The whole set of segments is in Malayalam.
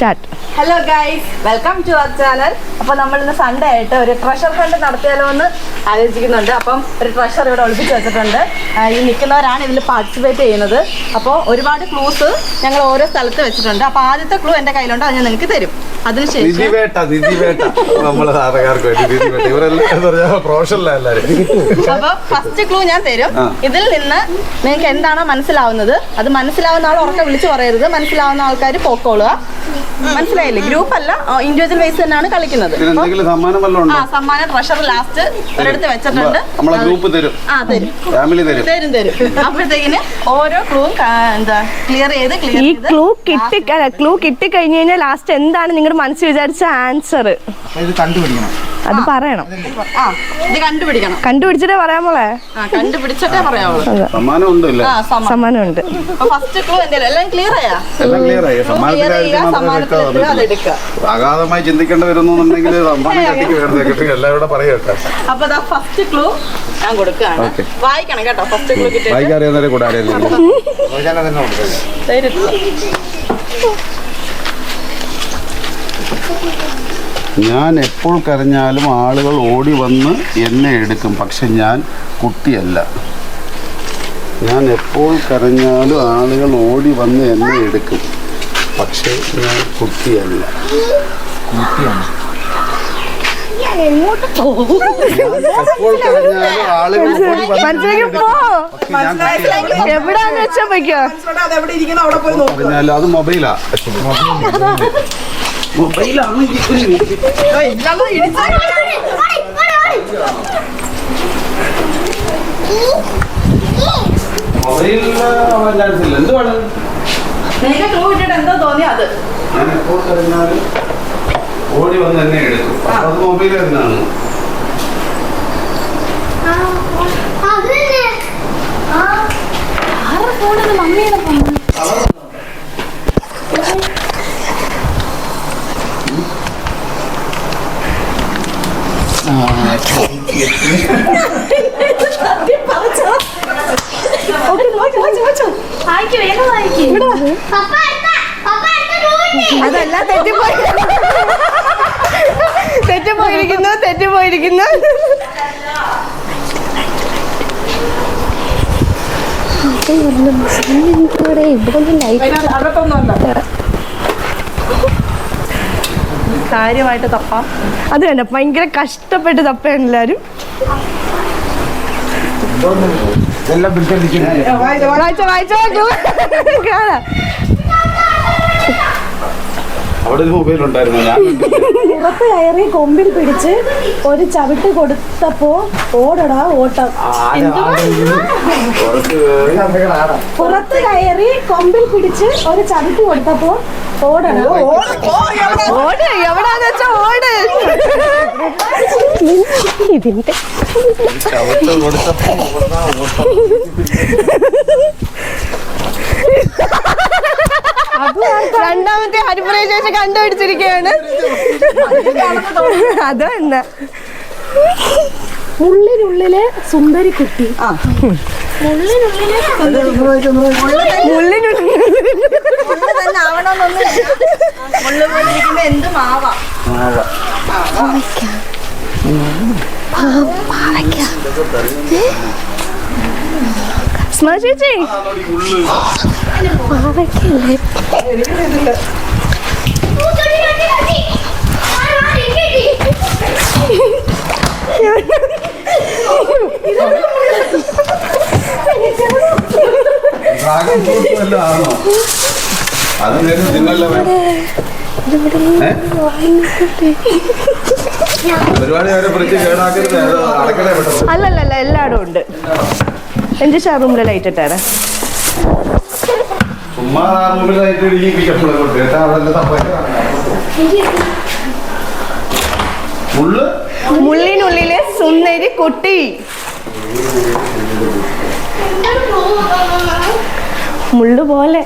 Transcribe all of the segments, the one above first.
Start. Hello guys, welcome to our channel. അപ്പോൾ നമ്മൾ ഇന്ന് സൺഡേ ആയിട്ട് ഒരു ട്രഷർ ഹണ്ട് നടത്തിയാലോ എന്ന് ആലോചിക്കുന്നുണ്ട്. അപ്പം ഒരു ട്രഷർ ഇവിടെ ഒളിപ്പിച്ച് വെച്ചിട്ടുണ്ട്. ഈ നിൽക്കുന്നവരാണ് ഇതിൽ പാർട്ടിസിപ്പേറ്റ് ചെയ്യുന്നത്. അപ്പോൾ ഒരുപാട് ക്ലൂസ് ഞങ്ങൾ ഓരോ സ്ഥലത്ത് വെച്ചിട്ടുണ്ട്. അപ്പോൾ ആദ്യത്തെ ക്ലൂ എൻ്റെ കയ്യിലുണ്ട്, അത് ഞാൻ നിങ്ങൾക്ക് തരും. അതിനുശേഷം അപ്പോൾ ഫസ്റ്റ് ക്ലൂ ഞാൻ തരും. ഇതിൽ നിന്ന് നിങ്ങൾക്ക് എന്താണോ മനസ്സിലാവുന്നത് അത് മനസ്സിലാവുന്ന ആൾ ഉറക്കെ വിളിച്ച് പറയരുത്. മനസ്സിലാവുന്ന ആൾക്കാർ പോക്കോളുക. മനസ്സിലായില്ലേ? ഗ്രൂപ്പ് അല്ല, ഇൻഡിവിജ്വൽ വൈസ് തന്നെയാണ് കളിക്കുന്നത്. സമ്മാനം ട്രഷർ ലാസ്റ്റ് ഒരിടത്ത് വെച്ചിട്ടുണ്ട്. തരും. അപ്പോഴത്തേക്കിന് ഓരോ ക്ലൂവും എന്താ ക്ലിയർ ചെയ്ത് ഈ ക്ലൂ കിട്ടി കഴിഞ്ഞു കഴിഞ്ഞാൽ ലാസ്റ്റ് എന്താണ് നിങ്ങളുടെ മനസ്സിൽ വിചാരിച്ച ആൻസർ അത് പറയണം. ഇത് കണ്ടുപിടിച്ചിട്ടേ പറയാൻ മോളെ. കണ്ടുപിടിച്ചിട്ടേ പറയാമോ? സമ്മാനമുണ്ട്. ഫസ്റ്റ് ക്ലൂ എന്തേലും എല്ലാം ക്ലിയർ ആയാ? അഗാധമായി ചിന്തിക്കേണ്ടി വരുന്നുണ്ടെങ്കിൽ അപ്പൊ ഫസ്റ്റ് ക്ലൂ ഞാൻ കൊടുക്കുകയാണ്. വായിക്കണം കേട്ടോ. ഫസ്റ്റ് ക്ലൂ കിട്ടിയ ഞാൻ എപ്പോൾ കരഞ്ഞാലും ആളുകൾ ഓടി വന്ന് എന്നെ എടുക്കും, പക്ഷെ ഞാൻ കുട്ടിയല്ല. ഞാൻ എപ്പോൾ കരഞ്ഞാലും ആളുകൾ ഓടി വന്ന് എന്നെ എടുക്കും, പക്ഷെ ഞാൻ കുട്ടിയല്ല. എവിടാന്ന് വെച്ചാ പോയിക്കോ. അത് മൊബൈലാ. എന്തുവാണ് എന്തോ തോന്നി അത് ഞാൻ എപ്പോൾ കരഞ്ഞാലും ഓടി വന്ന് എന്നെ എടുക്കും. അത് മൊബൈൽ എന്നാണ്. അതല്ല, തെറ്റിപ്പോയിരിക്കുന്നു. കാര്യമായിട്ട് തപ്പാം. അത് തന്നെ ഭയങ്കര കഷ്ടപ്പെട്ട് തപ്പാണ് എല്ലാരും. അവിടെ മൊബൈൽ ഉണ്ടായിരുന്നു. പുറത്ത് കയറി കൊമ്പിൽ പിടിച്ച് ഒരു ചവിട്ട് കൊടുത്തപ്പോ ഓടടാ ഓട്ടം. പുറത്ത് കയറി കൊമ്പിൽ പിടിച്ച് ഒരു ചവിട്ട് കൊടുത്തപ്പോ ഓടടാ ഓട്. എവിടാന്ന് വെച്ചാ ഓട്. ഇതിന്റെ രണ്ടാമത്തെ ഹരിപ്രേശേഷം കണ്ടുപിടിച്ചിരിക്കുകയാണ്. അത് തന്നെ മുള്ളിനുള്ളിലെ സുന്ദരി കുട്ടി. സ്മ ചേച്ചി അല്ലല്ല, എല്ലായിടും ഉണ്ട്. എന്റെ ഷോറൂമിലെ ലൈറ്റ് ഇട്ടാണ്. മുള്ളിനുള്ളിലെ സുന്ദരി കുട്ടി. മുള്ളു പോലെ.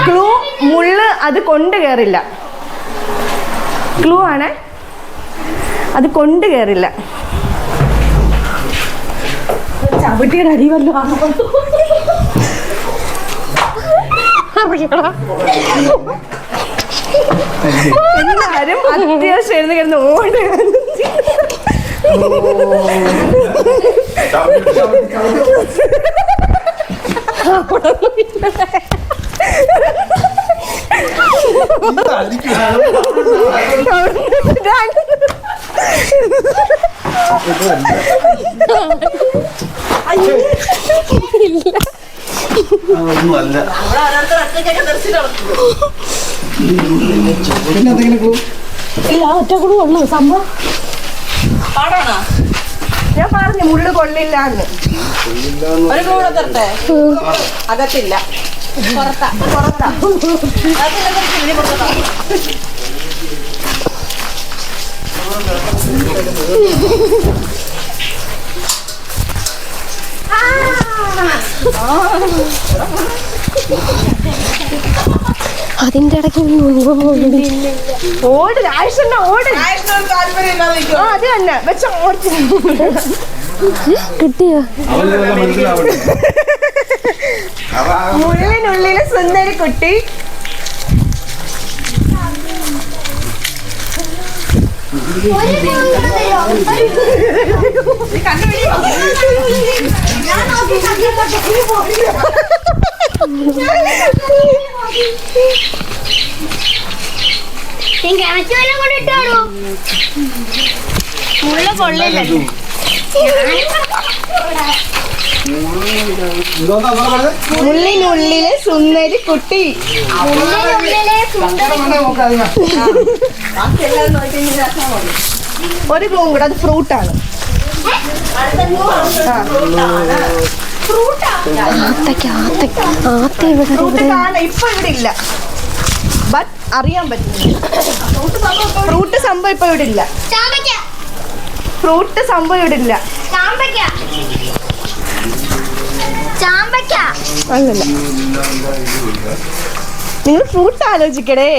ക്ലൂ മുള്ള് അത് കൊണ്ട് കയറില്ല. ക്ലൂ ആണ്, അത് കൊണ്ട് കയറില്ല. ചവിട്ടിയുടെ അടി വല്ലോ എല്ലാരും അത്യാവശ്യം എഴുതി കിടന്ന് ഓടുകയാണ്. ഒറ്റക്കൂടെ ഉള്ളു സംഭവം. ഞാൻ പറഞ്ഞു മുള്ളു കൊള്ളില്ലാന്ന്. ഒരു കൂടെ തരട്ടെ? അകത്തില്ല, പുറത്താ. അതിന്റെ ഇടയ്ക്ക് ഓട് രാജേഷ് ഓട്. അത് തന്നെ വെച്ച കിട്ടിയോ? മുള്ളിനുള്ളില് സുന്ദരി കുട്ടി. മുള്ള കൊള്ളില്ലല്ലോ. മുള്ളിനുള്ളിലെ സുന്ദരി കുട്ടി. ഒരു ക്ലൂ കൂടെ, അത് ഫ്രൂട്ടാണ്. ഫ്രൂട്ട് കാണാം, ഇപ്പൊ ഇവിടെ ഇല്ല, ബട്ട് അറിയാൻ പറ്റില്ല. ഫ്രൂട്ട് സംഭവം ഇപ്പൊ ഇവിടെ ഇല്ല. ഫ്രൂട്ട് സംഭവം ഇവിടെ ഇല്ല. അല്ലല്ല, നിങ്ങൾ ഫ്രൂട്ട് ആലോചിക്കടേ.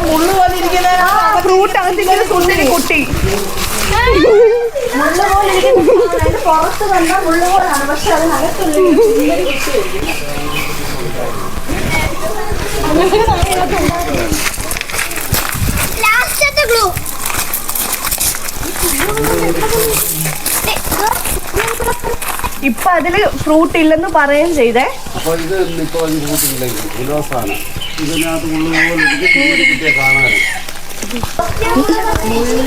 മുള്ളു പോലെ ഇരിക്കുന്ന ഫ്രൂട്ട് അകത്തിങ്ങനെ സുന്ദരി കുട്ടി. പുറത്ത് കണ്ട മുള്ളു പോലാണ്, പക്ഷെ അതിനകത്തുള്ള ഇപ്പൊ അതില് ഫ്രൂട്ട് ഇല്ലെന്ന് പറയുകയും ചെയ്തേ. അപ്പൊ ഇത് ഇപ്പൊ ഉല്ലാസാണ്. ഇതിനകത്ത് കിട്ടിയ കാണാനും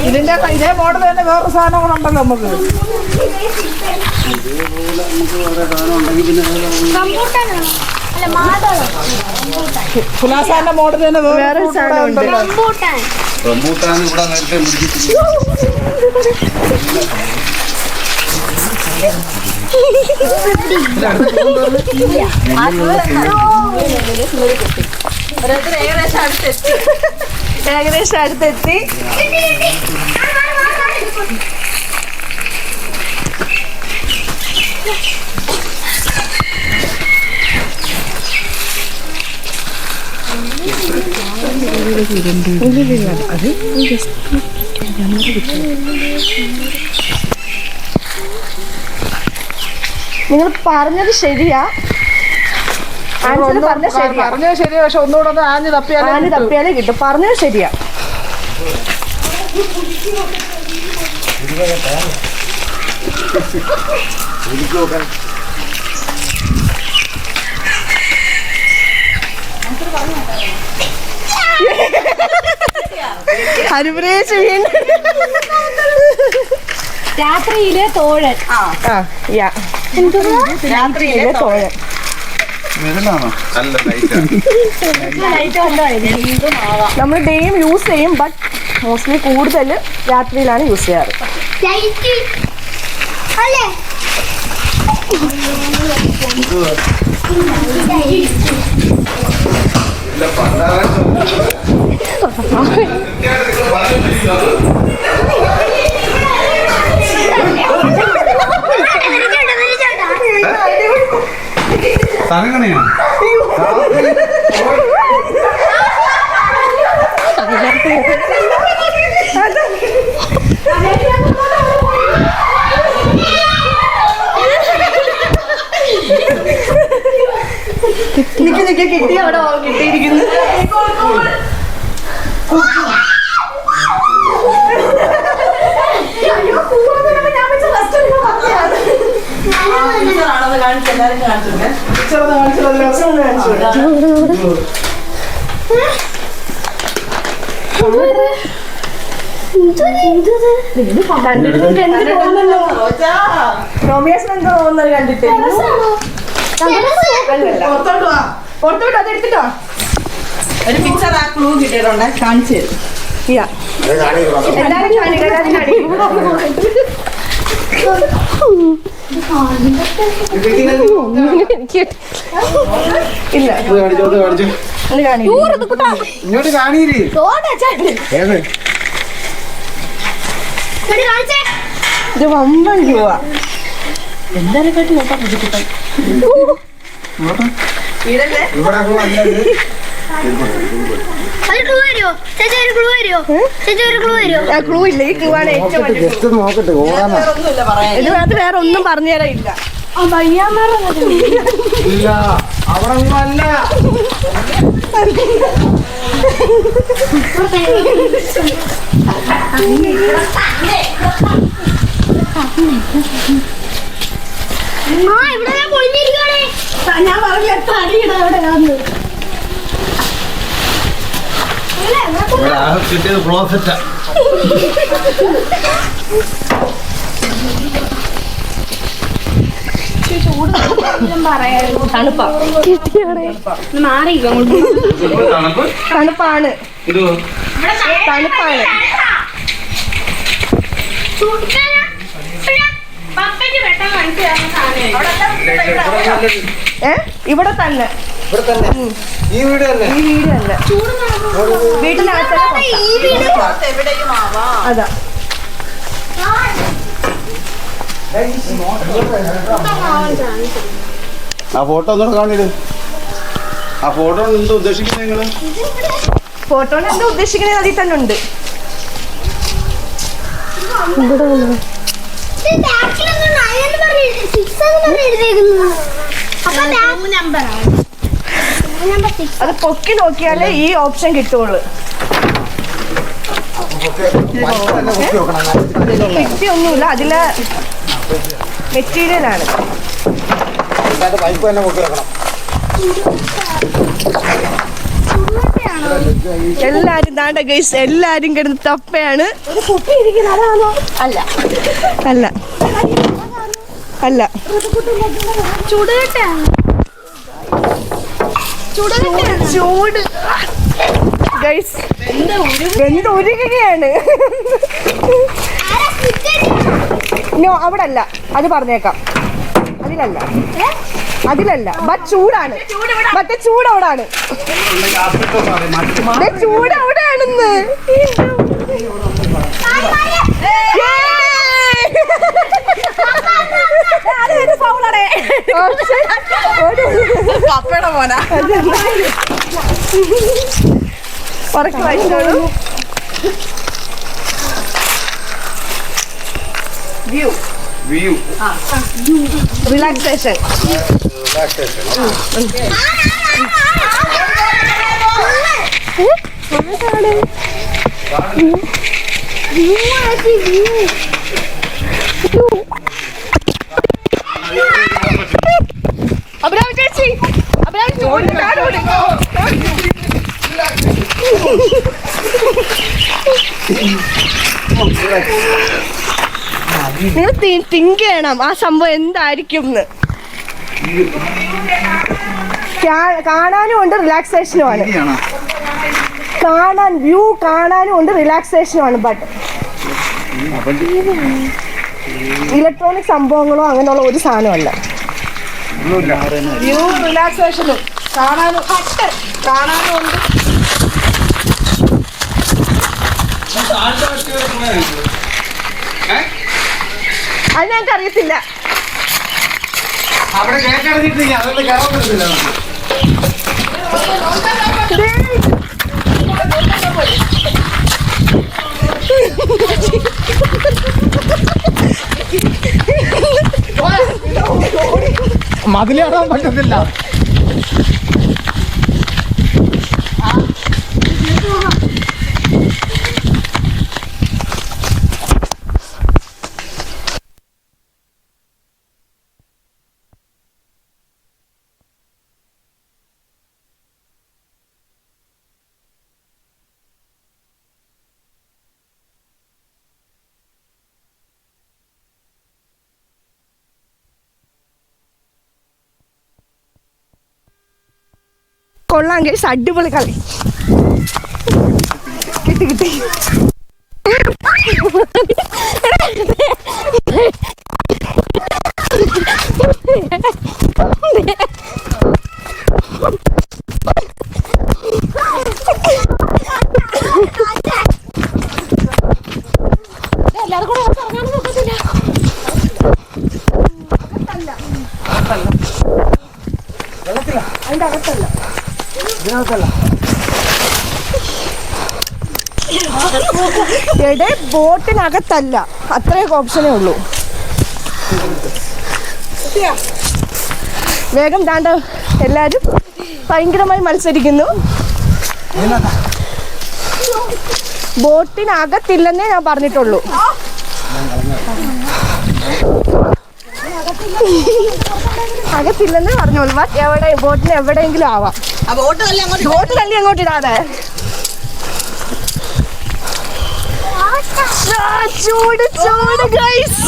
ഇതിന്റെ ഇതേ മോഡൽ തന്നെ വേറെ സാധനം കൂടെ ഉണ്ടല്ലോ നമുക്ക്. ഇതേപോലെ നമുക്ക് വേറെ സാധനം ഉണ്ടെങ്കിൽ പിന്നെ ഫുലാസാന്റെ മോഡൽ തന്നെ വേറെ സാധനം ഉണ്ട്. റംബൂട്ടാൻ ഇവിടെ നേരത്തെ പിടിച്ചിട്ടില്ല. ഏകദേശം അടുത്തെത്തി. നിങ്ങൾ പറഞ്ഞത് ശരിയാ, പറഞ്ഞത് ശരിയാ, പക്ഷെ ഒന്നുകൂടെ ഒന്ന് ആഞ്ഞ് തപ്പിയാലേ കിട്ടും. പറഞ്ഞത് ശരിയാ. ഹരിപ്രേഷ് വീണ്ടും രാത്രിയിലെ തോഴൻ. രാത്രിയിലെ തോഴൻ. നമ്മൾ ഡേയും യൂസ് ചെയ്യും, ബട്ട് മോസ്റ്റ്ലി കൂടുതൽ രാത്രിയിലാണ് യൂസ് ചെയ്യാറ്. തലങ്ങണയാണ് കിട്ടി അവിടെ കിട്ടിയിരിക്കുന്നു. റോമിയാസിന് എന്തോ തോന്നുന്നത് കണ്ടിട്ട് പുറത്തോട്ട് അത് എടുത്തിട്ടോ. ഒരു പിക്ചർ ആ ക്ലൂ കിട്ടിയിട്ടുണ്ട്, കാണിച്ചു തരും. എല്ലാരും ഇല്ല ഇങ്ങോട്ട് കാണീര് ഇത് വമ്പൻ രൂപ. എന്തായാലും കേട്ടി കേട്ടാ പുതുക്കിട്ട ക്ലൂ ഇല്ല. ഈ ക്ലൂ ആണ് ഏറ്റവും വലിയ ഇതിനകത്ത് വേറെ ഒന്നും പറഞ്ഞു തരാനില്ല. ഇല്ല അവിടെ അല്ല ഞാൻ പറഞ്ഞ എത്ര അടിയിടാ അവിടെ കിട്ടിയത് ക്ലോസറ്റാ. തണുപ്പാണ്. തണുപ്പാണ്. ഇവിടെ തന്നെ ഈ വീട് തന്നെ വീട്ടിനകത്ത് അതാ. ആ ഫോട്ടോ ഒന്നുകൂടെ കാണിട്. ആ ഫോട്ടോ എന്താ ഉദ്ദേശിക്കുന്നത് നിങ്ങള്? ഫോട്ടോന് എന്താ ഉദ്ദേശിക്കുന്നത് അതിൽ തന്നെ ഉണ്ട്. അത് പൊക്കി നോക്കിയാലേ ഈ ഓപ്ഷൻ കിട്ടുള്ളൂ. കിട്ടിയൊന്നുമില്ല. അതിലെ മെറ്റീരിയലാണ്. എല്ലാരും ദാണ്ട ഗൈസ്, എല്ലാരും കിടന്ന് തപ്പയാണ്. അല്ല അല്ല അല്ല ചൂട് ഗൈസ് ഉരുകയാണ്. നോ അവിടെ അല്ല, അത് പറഞ്ഞേക്കാം. അതിലല്ല ബട്ട് ചൂടാണ്. മറ്റേ ചൂട് അവിടാണ്. ചൂട് അവിടെയാണെന്ന്. കപ്പയുടെ മോന ഉറക്കി വായിച്ചോളൂ. View relaxation. അബ്രാം ചേച്ചി, അബ്രാം നിങ്ങൾ തിങ്ക് ചെയ്യണം ആ സംഭവം എന്തായിരിക്കും എന്ന്. കാണാനും ഉണ്ട് റിലാക്സേഷനുമാണ്. വ്യൂ കാണാനും ഉണ്ട് റിലാക്സേഷനുമാണ്. ബട്ട് ഇലക്ട്രോണിക് സംഭവങ്ങളോ അങ്ങനെയുള്ള ഒരു സാധനമല്ല. വ്യൂ റിലാക്സേഷനും കാണാനും ഉണ്ട്. അത് ഞങ്ങൾക്ക് അറിയത്തില്ല. അവിടെ കേക്കറിഞ്ഞിട്ടില്ല അതൊന്നും കയറാൻ പറ്റത്തില്ല മതിലിടാൻ പറ്റത്തില്ല. കൊള്ളാം ഗൈസ്, അടിപൊളി കളി. കിട്ടി കിട്ടി. എല്ലാവരും കൂടെ ഇറങ്ങാനും നോക്കത്തില്ല. അതിന്റെ അകത്തല്ല, ഇതിനകത്തല്ല. എടെ ബോട്ടിനകത്തല്ല, അത്രയൊക്കെ ഓപ്ഷനേ ഉള്ളൂ. വേഗം താണ്ട എല്ലാരും ഭയങ്കരമായി മത്സരിക്കുന്നു. ബോട്ടിനകത്തില്ലെന്നേ ഞാൻ പറഞ്ഞിട്ടുള്ളൂ. അകത്തില്ലെന്നേ പറഞ്ഞോളൂ. എവിടെ ബോട്ടിന് എവിടെയെങ്കിലും ആവാം. ബോട്ട് തള്ളി അങ്ങോട്ട് ഇടാതെ. ചൂട് ചൂട് ഗൈസ്.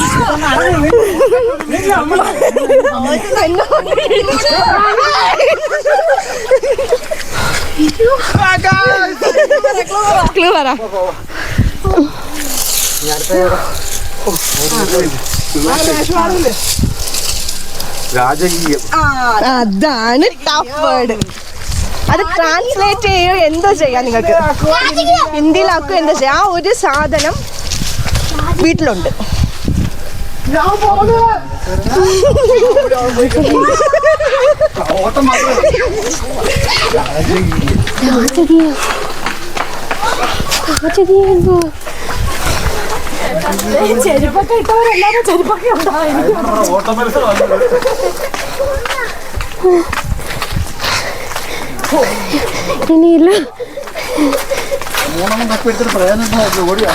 ക്ലൂ പറ. രാജകീയം. അതാണ് ടഫ് വേർഡ്. അത് ട്രാൻസ്ലേറ്റ് ചെയ്യോ എന്തോ ചെയ്യാം നിങ്ങൾക്ക്. ഹിന്ദിയിലാക്കും എന്തോ ചെയ്യാം. ആ ഒരു സാധനം വീട്ടിലുണ്ട്. ചെരുപ്പൊക്കെ ഇട്ടവരെല്ലാരും ചെരുപ്പൊക്കെ ഉണ്ടാവും. ഇനിയില്ല. ഓടിയാ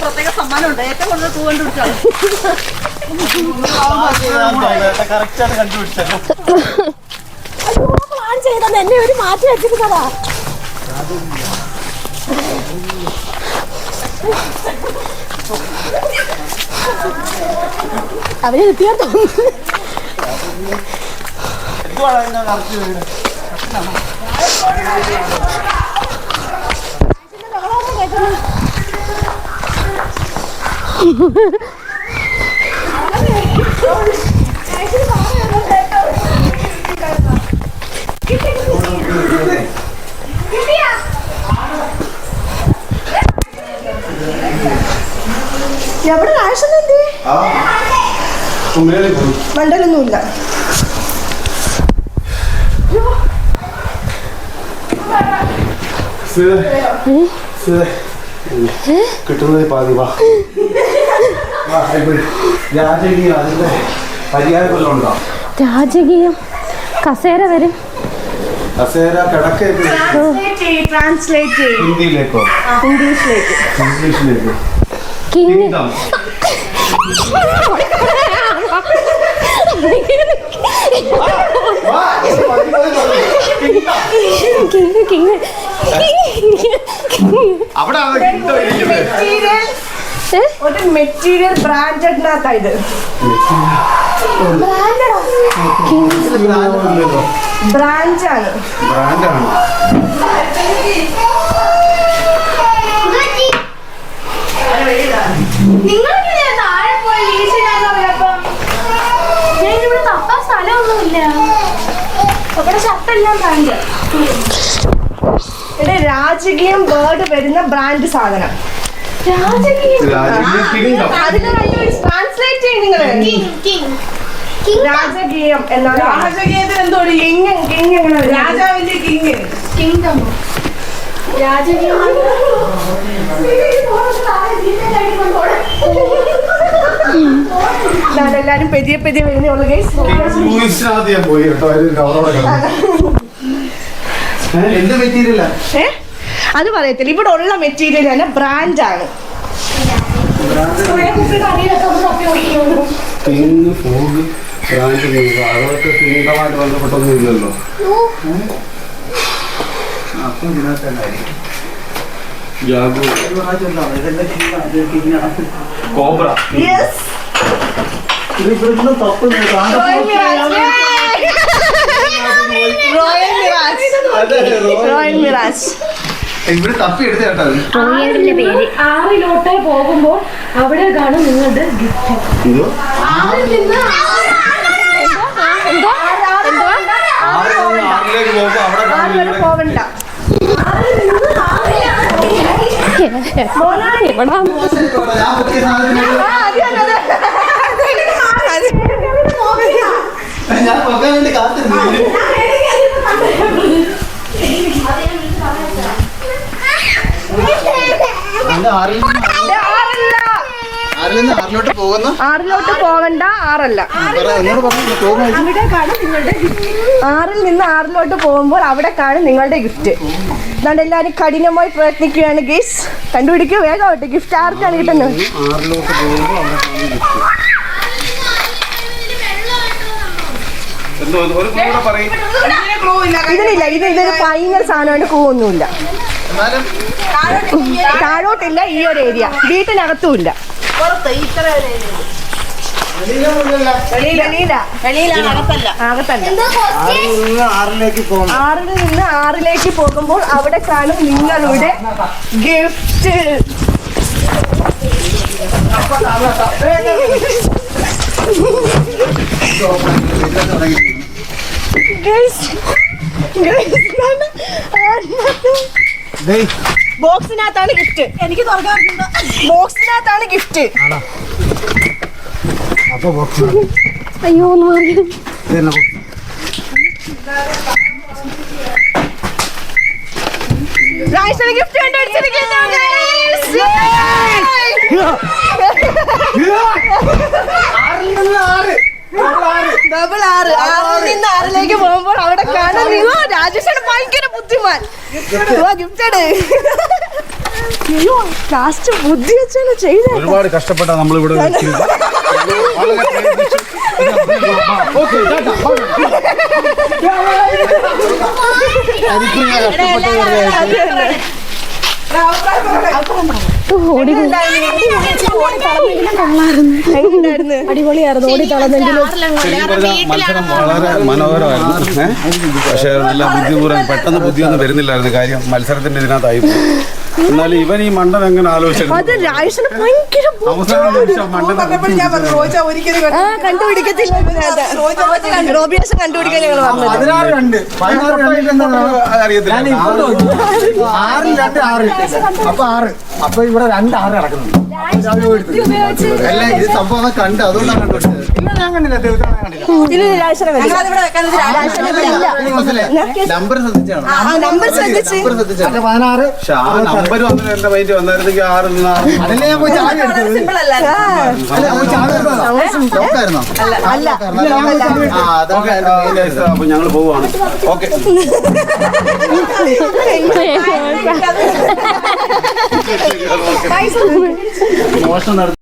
പ്രത്യേക സമ്മാനമുണ്ട്. ഏറ്റവും കൂടുതൽ പൂ കണ്ടുപിടിച്ചാൽ പ്ലാൻ ചെയ്തെന്ന് എന്നെ ഒരു മാറ്റി വെച്ചിരുന്നതാ. അവര് കിട്ടിയാ തോന്നുന്നു. എവിടെ രാഷൻ മണ്ടലൊന്നുമില്ല. കിട്ടുന്നത് പാതി. വാ രാജകീയം. അതിന്റെ പര്യായം വല്ലതും ഉണ്ടോ? രാജകീയം കസേര വരും. കസേര കിടക്കേക്ക് ട്രാൻസ്ലേറ്റ് ഹിന്ദിയിലേക്കോ ഇംഗ്ലീഷിലേക്ക്. ഇംഗ്ലീഷിലേക്കോ? കിങ്. അവിടെ ഒരു മെറ്റീരിയൽ ബ്രാൻഡഡിനകത്തായത്. ബ്രാൻഡാണ്. ബ്രാൻഡാണ്. രാജകീയം വേർഡ് വരുന്ന ബ്രാൻഡ് സാധനം. രാജകീയം. അതിന് ട്രാൻസ്ലേറ്റ് ചെയ്യും നിങ്ങള്. രാജകീയം എന്നാണ് രാജകീയത്തിന് എന്തോടി? രാജാവിന്റെ കിങ്. എല്ലാരും പെതിയെ പെതിയെ വരുന്നുള്ളൂ ഗൈസ്. ലൂയിസിനകത്ത് ഞാൻ പോയി കേട്ടോ, അതിൽ കവറോടെ എന്ത് മെറ്റീരിയലാ? അത് പറയത്തില്ല, ഇവിടെ ഉള്ള മെറ്റീരിയൽ തന്നെ ബ്രാൻഡാണ്. തെങ്ങ്, ഫോഗ്, ബ്രാൻഡ് അതൊക്കെ സ്വന്തമായിട്ട് ബന്ധപ്പെട്ടൊന്നും ഇല്ലല്ലോ. അപ്പം ഇതിനകത്ത് തന്നെ ആയിരിക്കും. കോബ്ര. ഇവിടുന്ന് തപ്പ് റോയൽ മിറാജ്. ഇവിടെ തപ്പി എടുത്ത കേട്ടോ. റോയലിന്റെ പേര്. 6 പോകുമ്പോൾ അവിടെ കാണും നിങ്ങളുടെ ഗിഫ്റ്റ്. എന്തോ എന്തോ ആറിലേക്ക് പോകുമ്പോ അവിടെ പോവണ്ട. ഞാൻ പോകാൻ വേണ്ടി കാത്തിരുന്നു. ആറിലോട്ട് പോകുന്ന 6 പോവണ്ട, 6 6 നിന്ന് 6 പോകുമ്പോൾ അവിടെ കാണും നിങ്ങളുടെ ഗിഫ്റ്റ്. അതുകൊണ്ട് എല്ലാവരും കഠിനമായി പ്രയത്നിക്കുകയാണ് ഗൈസ്. കണ്ടുപിടിക്കുക വേഗം ആവട്ടെ. ഗിഫ്റ്റ് ആർക്കാണ് കിട്ടുന്നത്? 6ലോട്ട് പോകുമ്പോൾ അവിടെ കാണും ഗിഫ്റ്റ്. ഇതിലില്ല, ഇതൊരു ഫൈനൽ സാധനമാണ്. കൂവൊന്നുമില്ല, താഴോട്ടില്ല. ഈ ഒരു ഏരിയ വീട്ടിനകത്തും ഇല്ല. അകത്തല്ല. 6 നിന്ന് 6 പോകുമ്പോൾ അവിടെ കാണും നിങ്ങളുടെ ഗിഫ്റ്റ്. ബോക്സിനകത്താണ് ഗിഫ്റ്റ്. എനിക്ക് തുറക്കാൻ ബോക്സിനകത്താണ് ഗിഫ്റ്റ്. അപ്പൊ ബോക്സ് അയ്യോ ഗിഫ്റ്റ് കണ്ടുപിടിച്ചിരിക്കുന്നു. ഡബിൾ 6. 6 നിന്ന് 6 പോകുമ്പോൾ അവിടെ കാണാൻ രാജേഷാണ് ഭയങ്കര ബുദ്ധിമാൻ. ഗിഫ്റ്റാണ്. അയ്യോ ലാസ്റ്റ് ബുദ്ധി വെച്ചാണ് ചെയ്തത്. ഒരുപാട് കഷ്ടപ്പെട്ടാ നമ്മളിവിടെ അടിപൊളിയായിരുന്നു. ഓടി തളർന്നെങ്കിലും മത്സരം വളരെ മനോഹരമായിരുന്നു. പക്ഷേ നല്ല ബുദ്ധിപൂർവ്വം പെട്ടെന്ന് ബുദ്ധിയൊന്നും വരുന്നില്ലായിരുന്നു. കാര്യം മത്സരത്തിന്റെ ഇതിനകത്തായി. എന്നാലും ഇവൻ ഈ മണ്ടൻ എങ്ങനെ ആലോചിച്ചു അത് രാജേഷിന് ഭയങ്കര കണ്ടുപിടിക്കത്തില്ല. റോബിയാസ് കണ്ടുപിടിക്കാൻ ഞങ്ങൾ വന്നത്. 16 അപ്പൊ 6 അപ്പൊ ഇവിടെ 2 6 കിടക്കുന്നുണ്ട്. അല്ല ഇത് സംഭവം കണ്ട് അതുകൊണ്ടാണ് കണ്ടുപിടിച്ചത്. ഇല്ല ഞാൻ കണ്ടില്ല, നമ്പർ ശ്രദ്ധിച്ചാണ്. നമ്പർ ശ്രദ്ധിച്ച് 16. പക്ഷെ ആ നമ്പർ വന്നിട്ട് എന്റെ മൈൻഡ് വന്നായിരുന്നെങ്കിൽ 6 അതല്ലേ ഞാൻ പോയി ചാവി എടുത്തത്. ലോക്കായിരുന്നോ? അല്ല. അപ്പൊ ഞങ്ങൾ പോവാണ്. ഓക്കെ. മോശം നടത്തി.